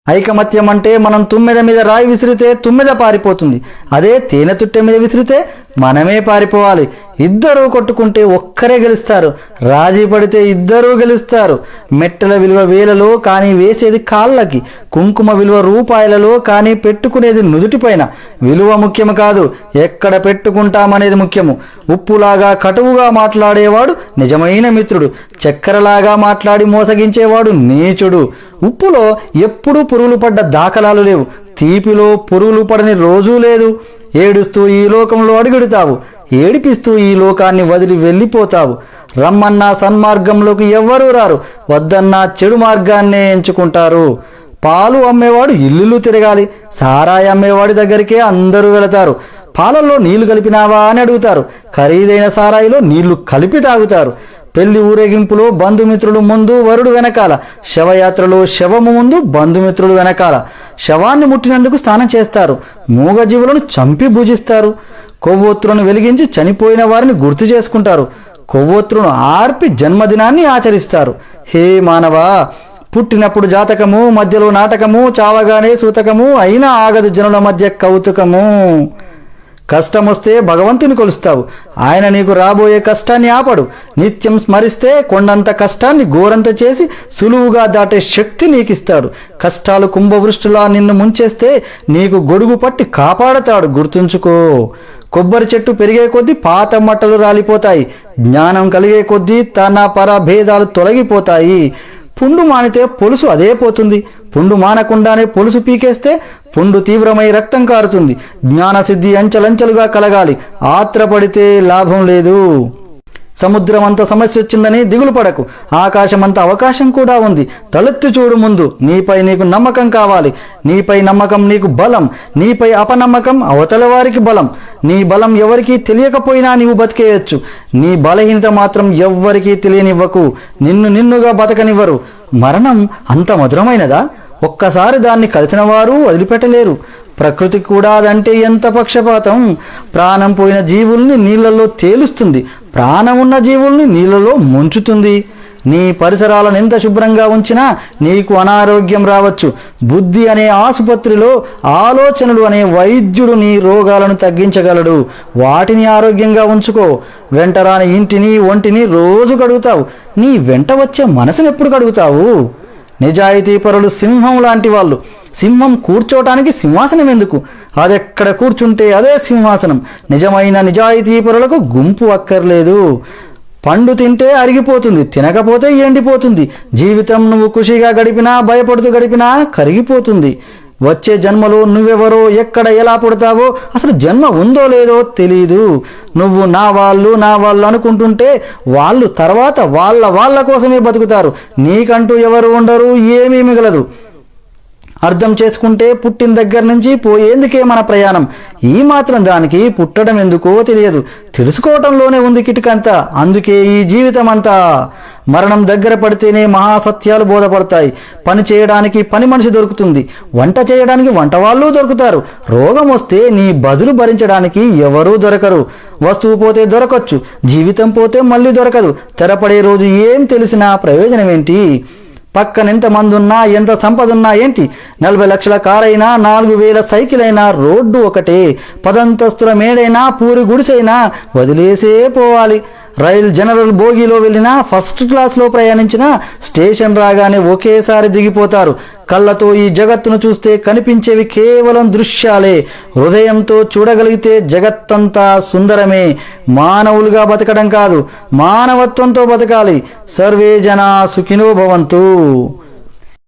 ఐకమత్యం అంటే మనం తుమ్మెద మీద రాయి విసిరితే తుమ్మెద పారిపోతుంది. అదే తేనె తుట్టె మీద విసిరితే మనమే పారిపోవాలి. ఇద్దరూ కొట్టుకుంటే ఒక్కరే గెలుస్తారు. రాజీ పడితే ఇద్దరూ గెలుస్తారు. మెట్టెల విలువ వేలలో కానీ వేసేది కాళ్ళకి. కుంకుమ విలువ రూపాయలలో కానీ పెట్టుకునేది నుదుటిపైన. విలువ ముఖ్యము కాదు, ఎక్కడ పెట్టుకుంటామనేది ముఖ్యము. ఉప్పులాగా కటువుగా మాట్లాడేవాడు నిజమైన మిత్రుడు. చక్కెరలాగా మాట్లాడి మోసగించేవాడు నీచుడు. ఉప్పులో ఎప్పుడూ పురుగులు పడ్డ దాఖలాలు లేవు. తీపిలో పురుగులు పడని రోజూ లేదు. ఏడుస్తూ ఈ లోకంలో అడుగెడుతావు, ఏడిపిస్తూ ఈ లోకాన్ని వదిలి వెళ్ళిపోతావు. రమ్మన్నా సన్మార్గంలోకి ఎవ్వరూ రారు, వద్దన్నా చెడు మార్గాన్నే ఎంచుకుంటారు. పాలు అమ్మేవాడు ఇల్లు తిరగాలి, సారాయి అమ్మేవాడి దగ్గరికే అందరూ వెళతారు. పాలల్లో నీళ్లు కలిపినావా అని అడుగుతారు, ఖరీదైన సారాయిలో నీళ్లు కలిపి తాగుతారు. పెళ్లి ఊరేగింపులో బంధుమిత్రులు ముందు, వరుడు వెనకాల. శవయాత్రలో శవము ముందు, బంధుమిత్రులు వెనకాల. శవాన్ని ముట్టినందుకు స్నానం చేస్తారు. మూగజీవులను చంపి భుజిస్తారు. కొవ్వొత్తులను వెలిగించి చనిపోయిన వారిని గుర్తు చేసుకుంటారు. కొవ్వొత్తులను ఆర్పి జన్మదినాన్ని ఆచరిస్తారు. హే మానవా, పుట్టినప్పుడు జాతకము, మధ్యలో నాటకము, చావగానే సూతకము, అయినా ఆగదు జనుల మధ్య కౌతుకము. కష్టమొస్తే భగవంతుని కొలుస్తావు, ఆయన నీకు రాబోయే కష్టాన్ని ఆపడు. నిత్యం స్మరిస్తే కొండంత కష్టాన్ని గోరంత చేసి సులువుగా దాటే శక్తి నీకిస్తాడు. కష్టాలు కుంభవృష్టిలా నిన్ను ముంచేస్తే నీకు గొడుగు పట్టి కాపాడతాడు, గుర్తుంచుకో. కొబ్బరి చెట్టు పెరిగే కొద్దీ పాత మట్టలు రాలిపోతాయి. జ్ఞానం కలిగే కొద్దీ తన పర భేదాలు తొలగిపోతాయి. పుండు మానితే పొలుసు అదే పోతుంది. పుండు మానకుండానే పొలుసు పీకేస్తే పుండు తీవ్రమై రక్తం కారుతుంది. జ్ఞానసిద్ధి అంచెలంచెలుగా కలగాలి, ఆత్రపడితే లాభం లేదు. సముద్రం అంత సమస్య వచ్చిందని దిగులు పడకు, ఆకాశమంత అవకాశం కూడా ఉంది. తలెత్తి చూడు ముందు. నీపై నీకు నమ్మకం కావాలి. నీపై నమ్మకం నీకు బలం, నీపై అపనమ్మకం అవతల వారికి బలం. నీ బలం ఎవరికీ తెలియకపోయినా నీవు బతికేయచ్చు. నీ బలహీనత మాత్రం ఎవ్వరికీ తెలియనివ్వకు. నిన్నుగా బతకనివ్వరు. మరణం అంత మధురమైనదా? ఒక్కసారి దాన్ని కలిసిన వారు వదిలిపెట్టలేరు. ప్రకృతి కూడా అదంటే ఎంత పక్షపాతం. ప్రాణం పోయిన జీవుల్ని నీళ్లలో తేలుస్తుంది, ప్రాణం ఉన్న జీవుల్ని నీళ్లలో ముంచుతుంది. నీ పరిసరాలను ఎంత శుభ్రంగా ఉంచినా నీకు అనారోగ్యం రావచ్చు. బుద్ధి అనే ఆసుపత్రిలో ఆలోచనలు అనే వైద్యుడు నీ రోగాలను తగ్గించగలడు. వాటిని ఆరోగ్యంగా ఉంచుకో. వెంటరాని ఇంటిని, ఒంటిని రోజు కడుగుతావు. నీ వెంట వచ్చే మనసును ఎప్పుడు కడుగుతావు? నిజాయితీ పరులు సింహం లాంటి వాళ్ళు. సింహం కూర్చోటానికి సింహాసనం ఎందుకు? అదెక్కడ కూర్చుంటే అదే సింహాసనం. నిజమైన నిజాయితీ పరులకు గుంపు అక్కర్లేదు. పండు తింటే అరిగిపోతుంది, తినకపోతే ఎండిపోతుంది. జీవితం నువ్వు ఖుషిగా గడిపినా, భయపడుతూ గడిపినా కరిగిపోతుంది. వచ్చే జన్మలో నువ్వెవరో, ఎక్కడ, ఎలా పుడతావో, అసలు జన్మ ఉందో లేదో తెలీదు. నువ్వు నా వాళ్ళు అనుకుంటుంటే వాళ్ళు తర్వాత వాళ్ళ కోసమే బతుకుతారు. నీకంటూ ఎవరు ఉండరు, ఏమీ మిగలదు. అర్థం చేసుకుంటే పుట్టిన దగ్గర నుంచి పోయేందుకే మన ప్రయాణం. ఈ మాత్రం దానికి పుట్టడం ఎందుకో తెలియదు. తెలుసుకోవటంలోనే ఉంది కిటికంతా. అందుకే ఈ జీవితం అంతా. మరణం దగ్గర పడితేనే మహాసత్యాలు బోధపడతాయి. పని చేయడానికి పని మనిషి దొరుకుతుంది, వంట చేయడానికి వంట వాళ్ళు దొరుకుతారు. రోగం వస్తే నీ బదులు భరించడానికి ఎవరూ దొరకరు. వస్తువు పోతే దొరకచ్చు, జీవితం పోతే మళ్ళీ దొరకదు. తెరపడే రోజు ఏం తెలిసినా ప్రయోజనం ఏంటి? పక్కనెంత మంది ఉన్నా, ఎంత సంపద ఉన్నా ఏంటి? 40 లక్షల కారైనా, 4000 సైకిల్ అయినా రోడ్డు ఒకటే. 10 అంతస్తుల మేడైనా, పూరి గుడిసైనా వదిలేసే పోవాలి. రైలు జనరల్ బోగిలో వెళ్ళినా, ఫస్ట్ క్లాస్లో ప్రయాణించినా స్టేషన్ రాగానే ఒకేసారి దిగిపోతారు. కళ్ళతో ఈ జగత్తును చూస్తే కనిపించేవి కేవలం దృశ్యాలే. హృదయంతో చూడగలిగితే జగత్తంతా సుందరమే. మానవులుగా బతకడం కాదు, మానవత్వంతో బతకాలి. సర్వే జనా సుఖినో భవంతు.